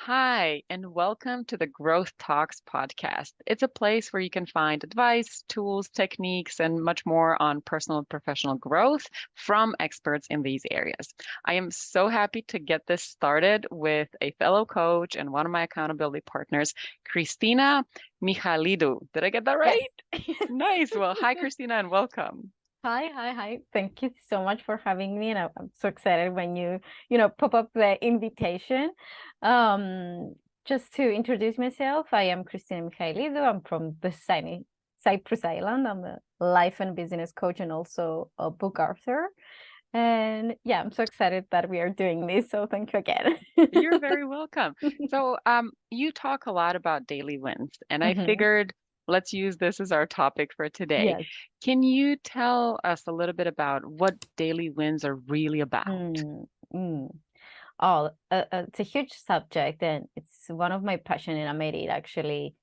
Hi, and welcome to the Growth Talks podcast. It's a place where you can find advice, tools, techniques, and much more on personal and professional growth from experts in these areas. I am so happy to get this started with a fellow coach and one of my accountability partners, Christina Michaelidou. Did I get that Yes. right? Nice. Well, hi, Christina, and welcome. Hi. Thank you so much for having me. And I'm so excited when pop up the invitation. Um, just to introduce myself, I am Christina Michaelidou. I'm from the sunny Cyprus Island. I'm a life and business coach and also a book author. And yeah, I'm so excited that we are doing this. So thank you again. You're very welcome. So, you talk a lot about daily wins, and I Mhm. figured let's use this as our topic for today. Yes. Can you tell us a little bit about what daily wins are really about? Mm, mm. Oh, it's a huge subject, and it's one of my passion, and I made it actually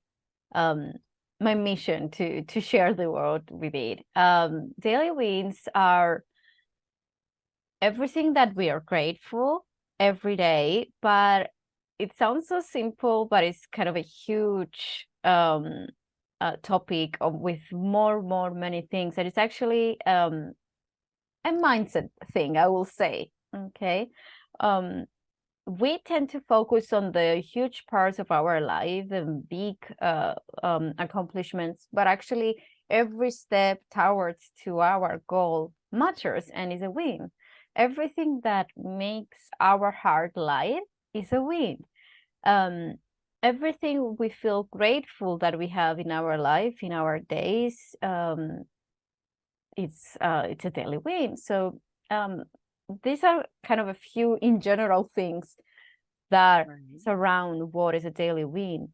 um my mission to share the world with it. Daily wins are everything that we are grateful every day, but it sounds so simple, but it's kind of a huge topic with more many things, and it's actually a mindset thing, I will say. Okay. Um, we tend to focus on the huge parts of our life and big accomplishments, but actually every step towards to our goal matters and is a win. Everything that makes our heart light is a win. Um, everything we feel grateful that we have in our life, in our days, it's a daily win. So um, these are kind of a few in general things that Right. surround what is a daily win,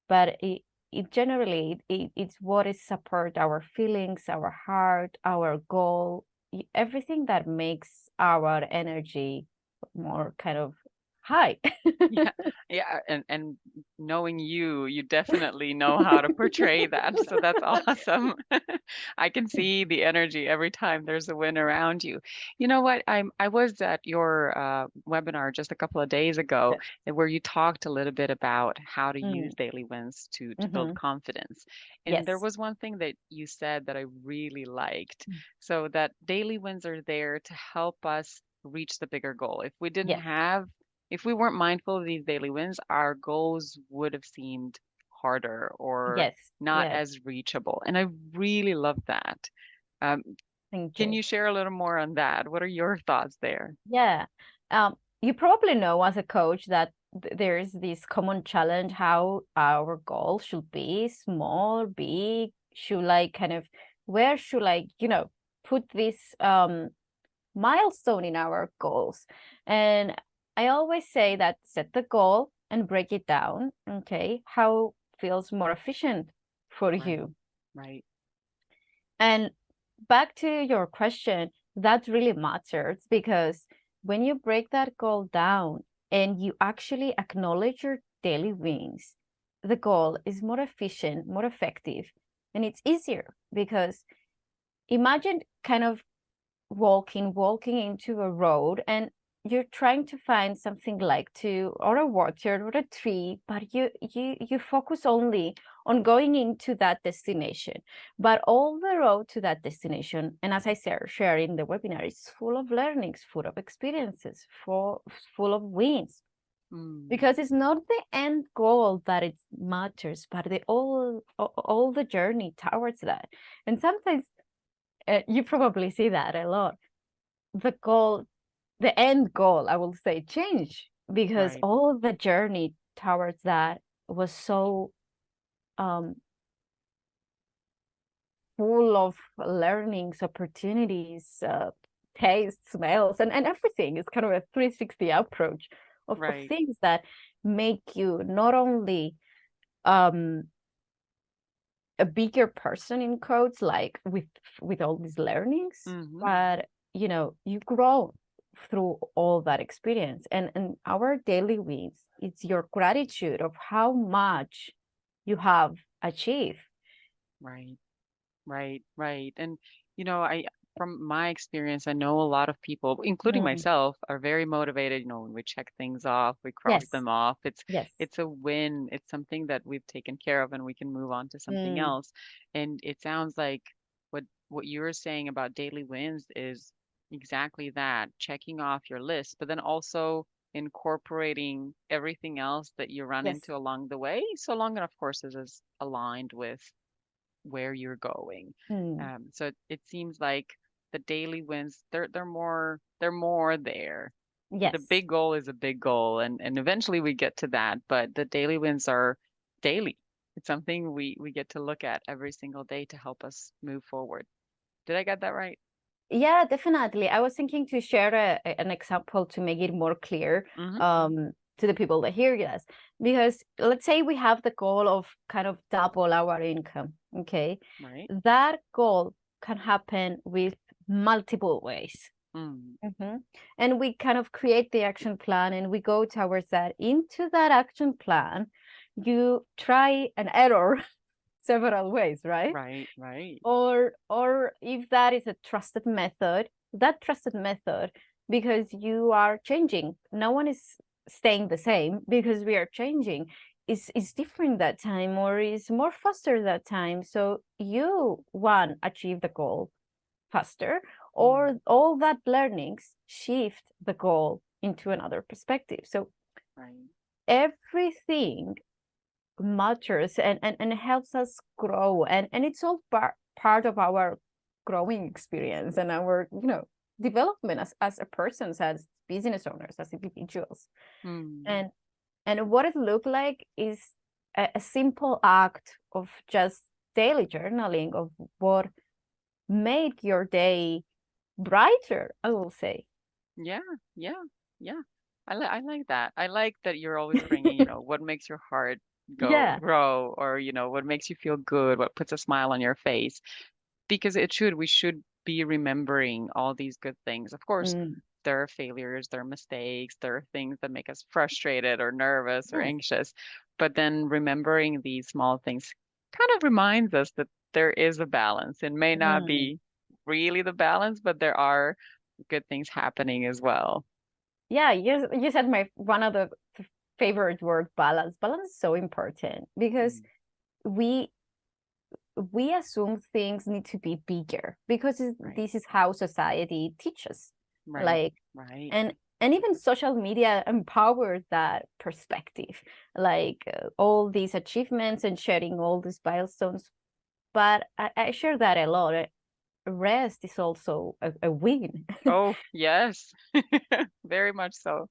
but it generally it's what is support our feelings, our heart, our goal, everything that makes our energy more kind of high. Yeah, yeah, and knowing you, you definitely know how to portray that. So that's awesome. I can see the energy every time there's a win around you. You know what? I was at your webinar just a couple of days ago Yes. where you talked a little bit about how to Mm, use daily wins to build hmm. confidence. And there Yes. was one thing that you said that I really liked. So that daily wins are there to help us reach the bigger goal. Yes. If we weren't mindful of these daily wins, our goals would have seemed harder or Yes. not Yes. as reachable. And I really love that. Um, Thank can you. you share a little more on that? What are your thoughts there? Yeah. You probably know as a coach that there is this common challenge how our goal should be small, big, should like kind of where should like, put this milestone in our goals. And I always say that set the goal and break it down, okay? How feels more efficient for Right, you. right, And back to your question, that really matters because when you break that goal down and you actually acknowledge your daily wins, the goal is more efficient, more effective, and it's easier because imagine kind of walking into a road and you're trying to find something like to or a water or a tree, but you focus only on going into that destination, but all the road to that destination, and as I share in the webinar, is full of learnings, full of experiences, full of wins, mm, because it's not the end goal that it matters, but the all the journey towards that. And sometimes you probably see that a lot, the goal, the end goal, I will say, change because right, all the journey towards that was so um, full of learnings, opportunities, tastes, smells, and everything. It's kind of a 360 approach of right. things that make you not only um, a bigger person in codes, like with all these learnings, Hmm. but you grow through all that experience. And our daily wins, it's your gratitude of how much you have achieved. Right, right, right. And you know, from my experience, I know a lot of people, including Mm. myself, are very motivated. When we check things off, we cross Yes, them off. yes. It's a win. It's something that we've taken care of, and we can move on to something Mm. else. And it sounds like what you were saying about daily wins is exactly that, checking off your list, but then also incorporating everything else that you run Yes. into along the way, so long, and of course, it is aligned with where you're going. Mm. So it seems like the daily wins, they're more there. The Yes. big goal is a big goal, and eventually we get to that, but the daily wins are daily. It's something we get to look at every single day to help us move forward. Did I get that right? Yeah, definitely. I was thinking to share an example to make it more clear Mm-hmm. to the people that hear us. Because let's say we have the goal of kind of double our income, okay? Right. That goal can happen with multiple ways. Mm. And we kind of create the action plan and we go towards that. Into that action plan, you try and error several ways, right? Right, right. Or if that is a trusted method, that trusted method, because you are changing, no one is staying the same because we are changing, is different that time or is more faster that time. So you one achieve the goal faster, Mm. or all that learnings shift the goal into another perspective. So Right. everything matters and helps us grow, and it's all part of our growing experience and our development as a persons, as business owners, as individuals. Mm. And what it looked like is a simple act of just daily journaling of what made your day brighter, I will say. Yeah, yeah, yeah. I like that. I like that you're always bringing, what makes your heart go Yeah. grow, or, what makes you feel good, what puts a smile on your face. Because we should be remembering all these good things. Of course, Mm. there are failures, there are mistakes, there are things that make us frustrated or nervous or Yes. anxious. But then remembering these small things kind of reminds us that there is a balance. It may not Mm. be really the balance, but there are good things happening as well. Yeah, you said my one of the favorite word, balance. Balance is so important because Mm. we we assume things need to be bigger because Right, this is how society teaches. right, Like, right. and even social media empowers that perspective, like all these achievements and sharing all these milestones. But I share that a lot. Rest is also a win. Oh, yes, very much so.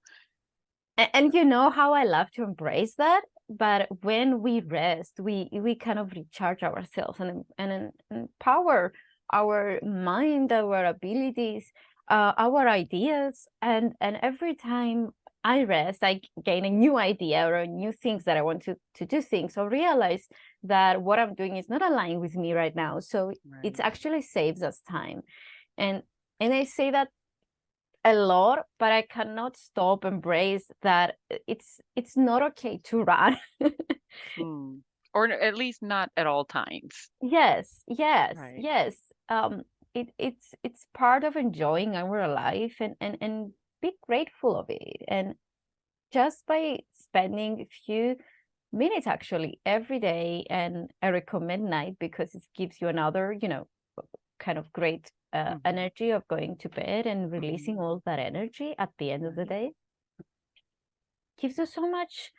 And you know how I love to embrace that. But when we rest, we kind of recharge ourselves and empower our mind, our abilities, our ideas. And every time I rest, I gain a new idea or new things that I want to do things, or realize that what I'm doing is not aligned with me right now. So it Right. actually saves us time. And and I say that a lot, but I cannot stop embrace that it's not okay to run. Mm. Or at least not at all times. Yes, yes, Right. yes. It's part of enjoying our life and be grateful of it. And just by spending a few minutes actually every day, and I recommend night because it gives you another, kind of great Hmm. energy of going to bed and Hmm. releasing all that energy at the end of the Right. day. Gives you so much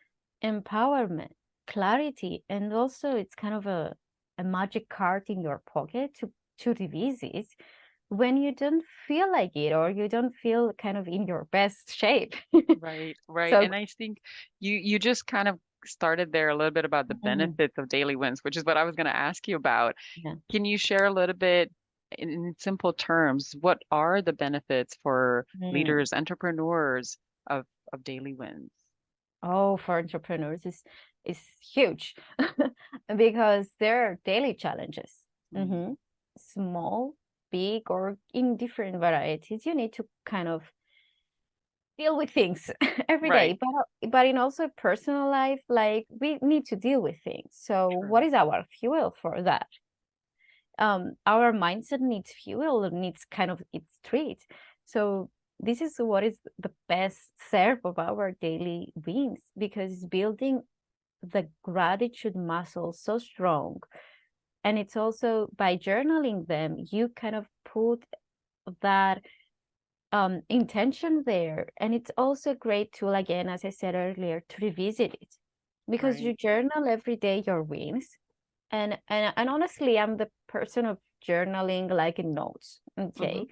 empowerment, clarity, and also it's kind of a magic card in your pocket to revisit when you don't feel like it or you don't feel kind of in your best shape. Right. Right. So And I think you just kind of started there a little bit about the mm, benefits of daily wins, which is what I was going to ask you about. yeah. Can you share a little bit in simple terms, what are the benefits for Mm. leaders, entrepreneurs of daily wins? Oh, for entrepreneurs is huge because there are daily challenges. Mm. Hmm. Small, big, or in different varieties. You need to kind of deal with things every Right. day, but in also personal life, like we need to deal with things. So what True. is our fuel for that? our mindset needs fuel, needs kind of its treat. So this is what is the best serve of our daily wins, because it's building the gratitude muscle so strong. And it's also by journaling them, you kind of put that intention there. And it's also a great tool, again, as I said earlier, to revisit it, because you journal every day your wins. And honestly, I'm the person of journaling like in notes. Okay.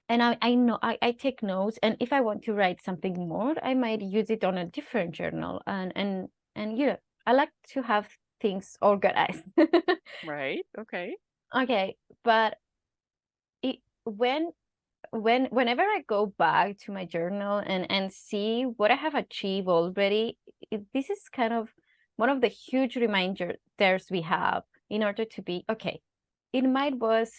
And I know I take notes, and if I want to write something more, I might use it on a different journal. And I like to have things organized. Right. Okay. Okay, but whenever I go back to my journal and see what I have achieved already, this is kind of one of the huge reminders we have in order to be okay. It might was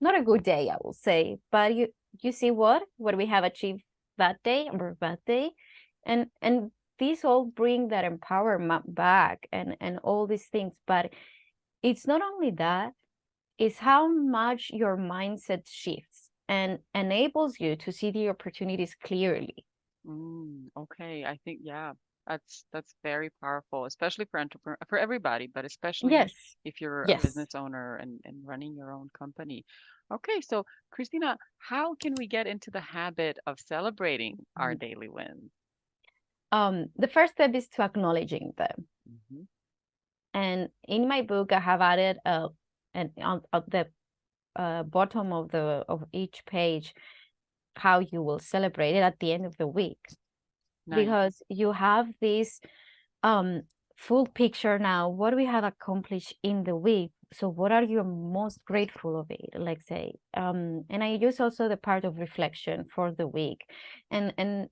not a good day, I will say, but you see what we have achieved that day or that day, and these all bring that empowerment back and all these things. But it's not only that, it's how much your mindset shifts and enables you to see the opportunities clearly. Okay, I think that's very powerful, especially for entrepreneur for everybody, but especially Yes. if you're a Yes. business owner and running your own company. Okay, so Christina, how can we get into the habit of celebrating our daily wins? The first step is to acknowledging them. And in my book, I have added and on the bottom of each page how you will celebrate it at the end of the week. Nice. Because you have this full picture now, what we have accomplished in the week. So what are you most grateful of it, let's say? And I use also the part of reflection for the week. And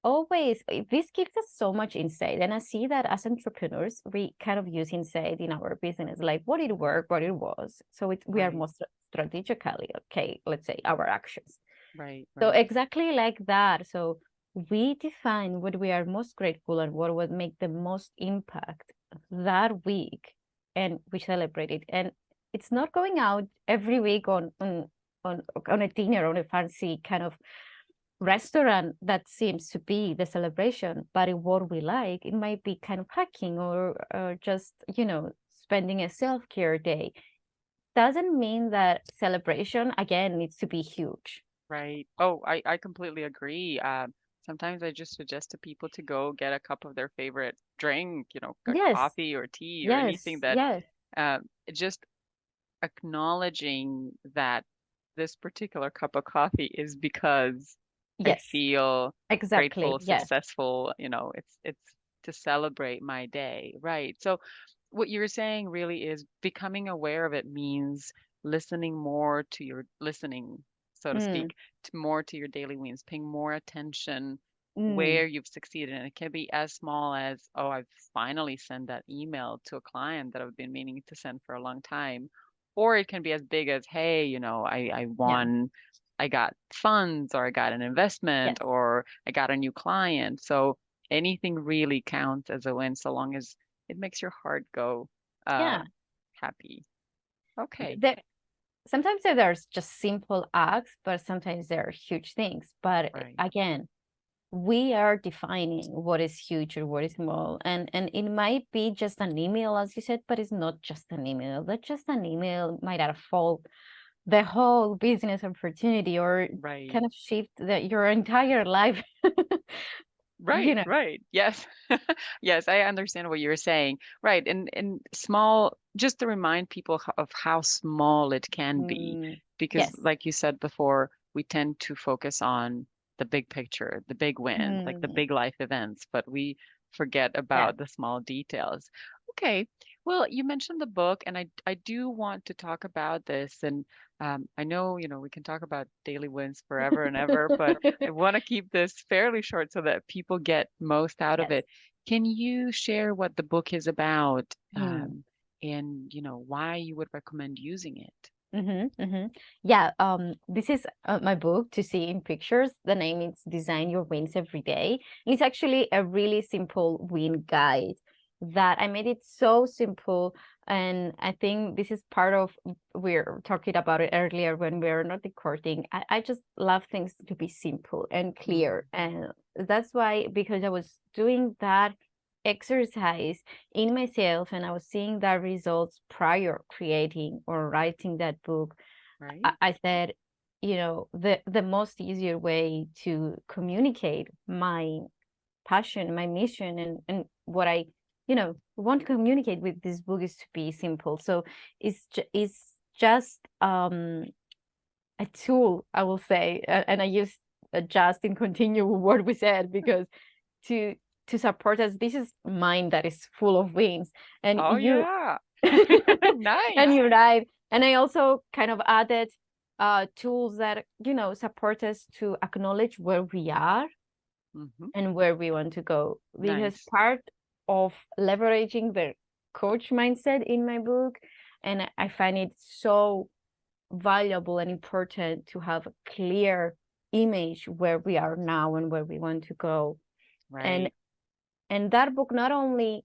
always, this gives us so much insight. And I see that as entrepreneurs, we kind of use insight in our business, like what did work, what it was. So we are more strategically, okay, let's say our actions. Right. So exactly like that. So we define what we are most grateful and what would make the most impact that week, and we celebrate it. And it's not going out every week on a dinner, on a fancy kind of restaurant that seems to be the celebration, but in what we like, it might be kind of hacking or just spending a self-care day. Doesn't mean that celebration again needs to be huge. Right. Oh, I completely agree. Sometimes I just suggest to people to go get a cup of their favorite drink, a Yes. coffee or tea or Yes. anything that Yes. just acknowledging that this particular cup of coffee is because I Yes. feel Exactly. grateful, Yes. successful, it's to celebrate my day. Right. So what you're saying really is becoming aware of it means listening more to your listening, so to speak, more to your daily wins, paying more attention where you've succeeded. And it can be as small as, oh, I've finally sent that email to a client that I've been meaning to send for a long time. Or it can be as big as, hey, I won, I got funds, or I got an investment, Yes. or I got a new client. So anything really counts as a win, so long as it makes your heart go happy. Okay. Sometimes there's just simple acts, but sometimes there are huge things. But again, we are defining what is huge or what is small. And it might be just an email, as you said, but it's not just an email. That just an email might unfold the whole business opportunity or kind of shift your entire life. Right. Yes. Yes, I understand what you're saying. Right. And small, just to remind people of how small it can be. Because Yes. like you said before, we tend to focus on the big picture, the big wins, like the big life events, but we forget about the small details. Okay. Well, you mentioned the book, and I do want to talk about this. And I know, we can talk about daily wins forever and ever, but I want to keep this fairly short so that people get most out of it. Can you share what the book is about, and why you would recommend using it? Yeah, this is my book, To See in Pictures. The name is Design Your Wins Every Day. It's actually a really simple win guide that I made it so simple. And I think this is part of, we're talking about it earlier when we were not recording. I just love things to be simple and clear. And that's why, because I was doing that exercise in myself and I was seeing that results prior creating or writing that book, Right. I said, the most easier way to communicate my passion, my mission, and what I, want to communicate with this book is to be simple. So it's just a tool, I will say, and I use just in continue what we said, because to support us, this is mine that is full of wings, and Oh, you yeah. and Nice. you're right. And I also kind of added tools that, support us to acknowledge where we are Hmm. and where we want to go. Because Nice. part of leveraging the coach mindset in my book, and I find it so valuable and important to have a clear image where we are now and where we want to go. And Right. that book not only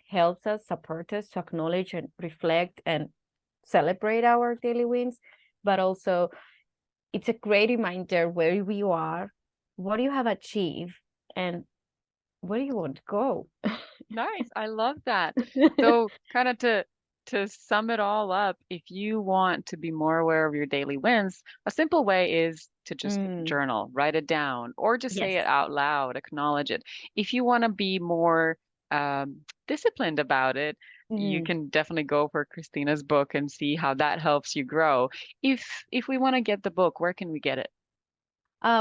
helps us, support us to acknowledge and reflect and celebrate our daily wins, but also it's a great reminder where you are, what you have achieved, and where you want to go. Nice. I love that. So, kind of to sum it all up, if you want to be more aware of your daily wins, a simple way is to just Mm, journal, write it down, or just say yes. it out loud, acknowledge it. If you want to be more disciplined about it, you Mm. can definitely go for Christina's book and see how that helps you grow. If we want to get the book, where can we get it?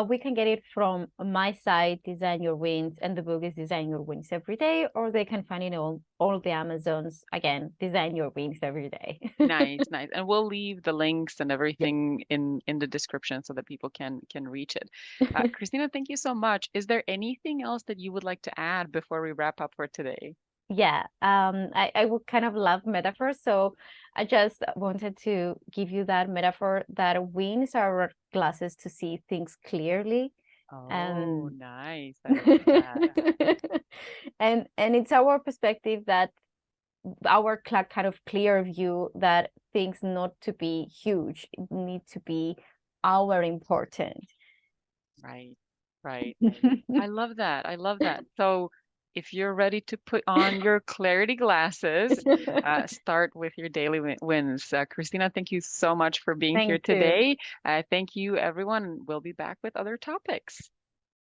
We can get it from my site, Design Your Wins, and the book is Design Your Wins Every Day, or they can find it on all the Amazons. Again, Design Your Wins Every Day. Nice, nice. And we'll leave the links and everything in the description so that people can reach it. Christina, thank you so much. Is there anything else that you would like to add before we wrap up for today? Yeah, I would kind of love metaphors, so I just wanted to give you that metaphor that wins are our glasses to see things clearly, Oh, and nice. I love that. and it's our perspective, that our kind of clear view that things not to be huge, need to be our important. Right, right. I love that. I love that. So if you're ready to put on your clarity glasses, start with your daily wins. Christina, thank you so much for being here Thank you. today. Thank you, everyone. We'll be back with other topics.